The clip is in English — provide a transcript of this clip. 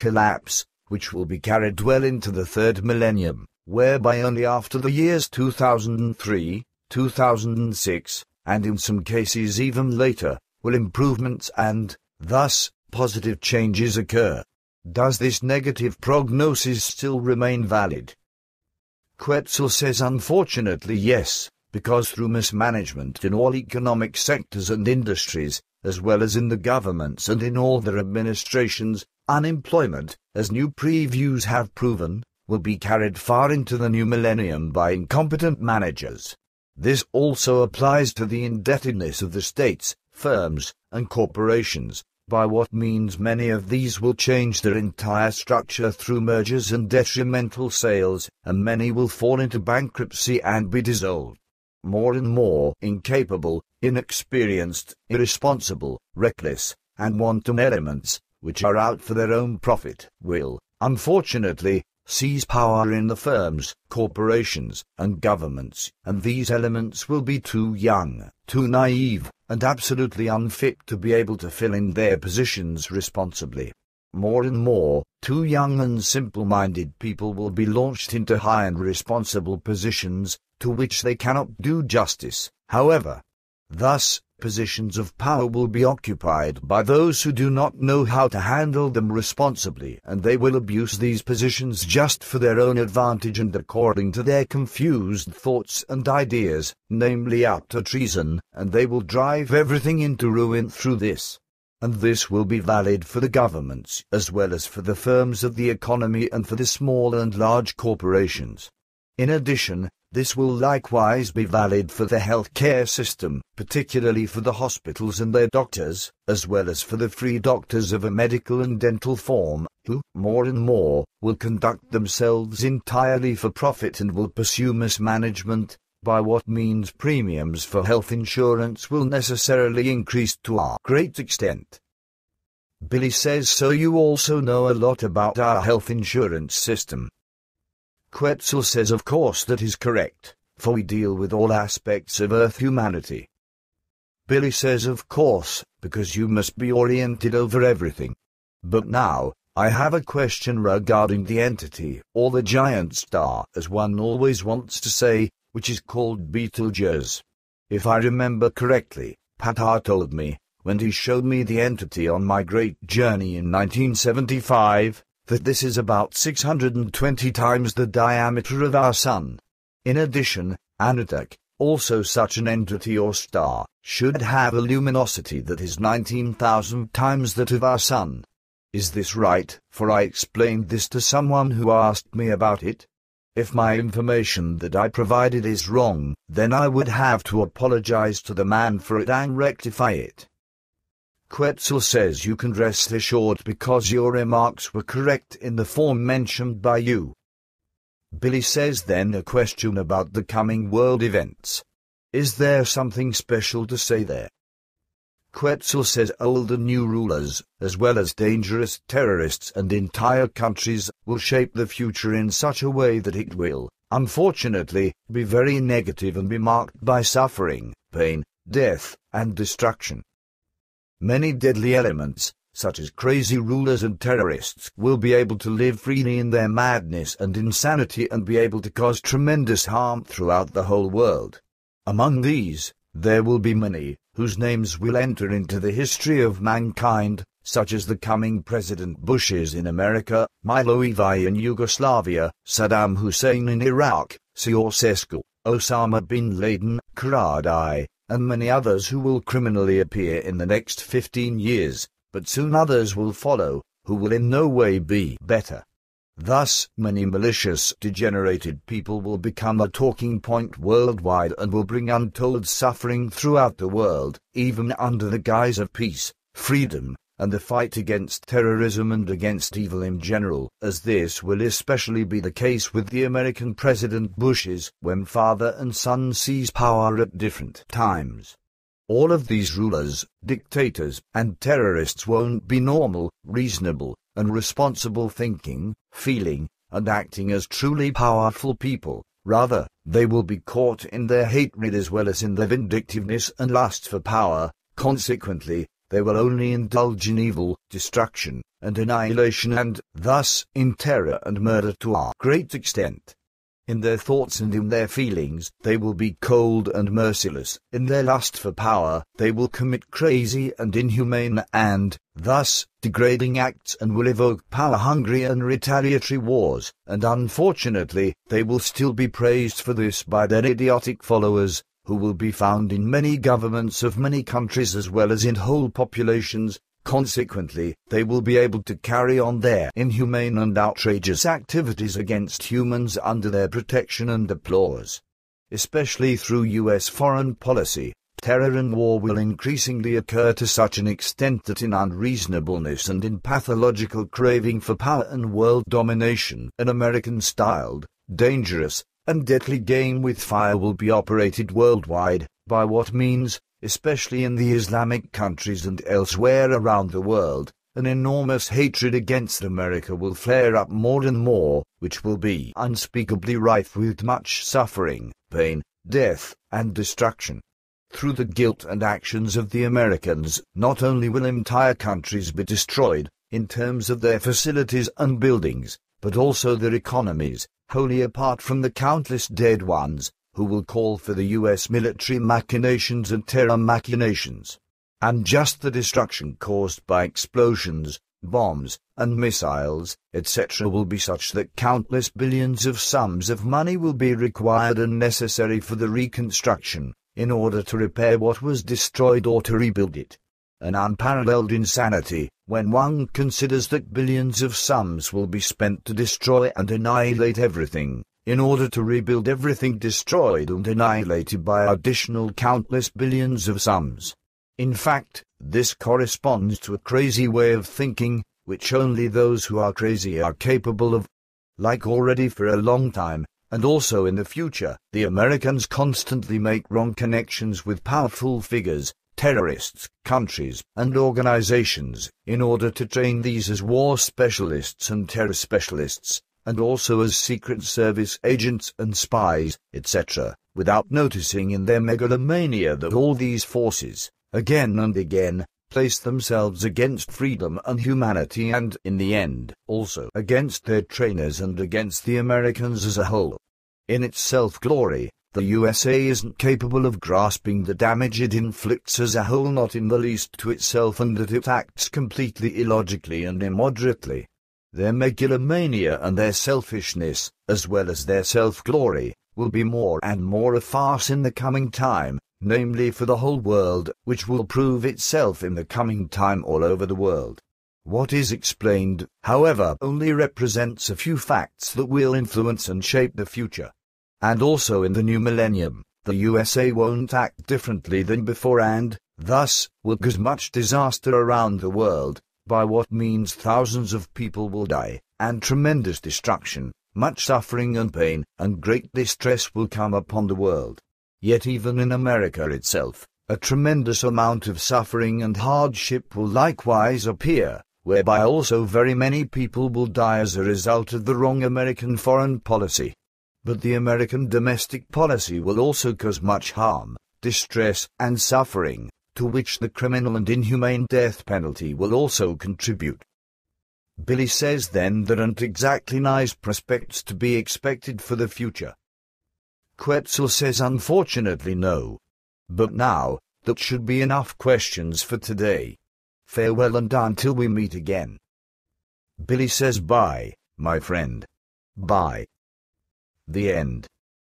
collapse, which will be carried well into the third millennium, whereby only after the years 2003, 2006, and in some cases even later, will improvements and, thus, positive changes occur. Does this negative prognosis still remain valid? Quetzal says unfortunately yes, because through mismanagement in all economic sectors and industries, as well as in the governments and in all their administrations, unemployment, as new previews have proven, will be carried far into the new millennium by incompetent managers. This also applies to the indebtedness of the states, firms, and corporations, by what means many of these will change their entire structure through mergers and detrimental sales, and many will fall into bankruptcy and be dissolved. More and more incapable, inexperienced, irresponsible, reckless, and wanton elements, which are out for their own profit, will, unfortunately, seize power in the firms, corporations, and governments, and these elements will be too young, too naive, and absolutely unfit to be able to fill in their positions responsibly. More and more, too young and simple-minded people will be launched into high and responsible positions, to which they cannot do justice, however. Thus, positions of power will be occupied by those who do not know how to handle them responsibly, and they will abuse these positions just for their own advantage and according to their confused thoughts and ideas, namely up to treason, and they will drive everything into ruin through this. And this will be valid for the governments as well as for the firms of the economy and for the small and large corporations. In addition, this will likewise be valid for the healthcare system, particularly for the hospitals and their doctors, as well as for the free doctors of a medical and dental form, who, more and more, will conduct themselves entirely for profit and will pursue mismanagement, by what means premiums for health insurance will necessarily increase to a great extent. Billy says, so you also know a lot about our health insurance system. Quetzal says of course that is correct, for we deal with all aspects of Earth humanity. Billy says of course, because you must be oriented over everything. But now, I have a question regarding the entity, or the giant star, as one always wants to say, which is called Betelgeuse. If I remember correctly, Papa told me, when he showed me the entity on my great journey in 1975, that this is about 620 times the diameter of our Sun. In addition, Atatürk, also such an entity or star, should have a luminosity that is 19,000 times that of our Sun. Is this right? For I explained this to someone who asked me about it. If my information that I provided is wrong, then I would have to apologize to the man for it and rectify it. Quetzal says you can rest assured because your remarks were correct in the form mentioned by you. Billy says then a question about the coming world events. Is there something special to say there? Quetzal says old and new rulers, as well as dangerous terrorists and entire countries, will shape the future in such a way that it will, unfortunately, be very negative and be marked by suffering, pain, death, and destruction. Many deadly elements, such as crazy rulers and terrorists, will be able to live freely in their madness and insanity and be able to cause tremendous harm throughout the whole world. Among these, there will be many, whose names will enter into the history of mankind, such as the coming President Bushes in America, Milosevic in Yugoslavia, Saddam Hussein in Iraq, Ceausescu, Osama bin Laden, Karadai, and many others who will criminally appear in the next 15 years, but soon others will follow, who will in no way be better. Thus, many malicious, degenerated people will become a talking point worldwide and will bring untold suffering throughout the world, even under the guise of peace, freedom, and the fight against terrorism and against evil in general, as this will especially be the case with the American President Bushes, when father and son seize power at different times. All of these rulers, dictators, and terrorists won't be normal, reasonable, and responsible thinking, feeling, and acting as truly powerful people. Rather, they will be caught in their hatred as well as in their vindictiveness and lust for power. Consequently, they will only indulge in evil, destruction, and annihilation and, thus, in terror and murder to a great extent. In their thoughts and in their feelings, they will be cold and merciless. In their lust for power, they will commit crazy and inhumane and, thus, degrading acts and will evoke power-hungry and retaliatory wars, and unfortunately, they will still be praised for this by their idiotic followers, who will be found in many governments of many countries as well as in whole populations. Consequently, they will be able to carry on their inhumane and outrageous activities against humans under their protection and applause. Especially through U.S. foreign policy, terror and war will increasingly occur to such an extent that in unreasonableness and in pathological craving for power and world domination, an American-styled, dangerous, and deadly game with fire will be operated worldwide. By what means? Especially in the Islamic countries and elsewhere around the world, an enormous hatred against America will flare up more and more, which will be unspeakably rife with much suffering, pain, death, and destruction. Through the guilt and actions of the Americans, not only will entire countries be destroyed, in terms of their facilities and buildings, but also their economies, wholly apart from the countless dead ones, who will call for the U.S. military machinations and terror machinations. And just the destruction caused by explosions, bombs, and missiles, etc. will be such that countless billions of sums of money will be required and necessary for the reconstruction, in order to repair what was destroyed or to rebuild it. An unparalleled insanity, when one considers that billions of sums will be spent to destroy and annihilate everything, in order to rebuild everything destroyed and annihilated by additional countless billions of sums. In fact, this corresponds to a crazy way of thinking, which only those who are crazy are capable of. Like already for a long time, and also in the future, the Americans constantly make wrong connections with powerful figures, terrorists, countries, and organizations, in order to train these as war specialists and terror specialists, and also as secret service agents and spies, etc., without noticing in their megalomania that all these forces, again and again, place themselves against freedom and humanity and, in the end, also against their trainers and against the Americans as a whole. In its self-glory, the USA isn't capable of grasping the damage it inflicts as a whole, not in the least to itself, and that it acts completely illogically and immoderately. Their megalomania and their selfishness, as well as their self-glory, will be more and more a farce in the coming time, namely for the whole world, which will prove itself in the coming time all over the world. What is explained, however, only represents a few facts that will influence and shape the future. And also in the new millennium, the USA won't act differently than before and, thus, will cause much disaster around the world, by what means thousands of people will die, and tremendous destruction, much suffering and pain, and great distress will come upon the world. Yet even in America itself, a tremendous amount of suffering and hardship will likewise appear, whereby also very many people will die as a result of the wrong American foreign policy. But the American domestic policy will also cause much harm, distress, and suffering, to which the criminal and inhumane death penalty will also contribute. Billy says then there aren't exactly nice prospects to be expected for the future. Quetzal says unfortunately no. But now, that should be enough questions for today. Farewell and until we meet again. Billy says bye, my friend. Bye. The end.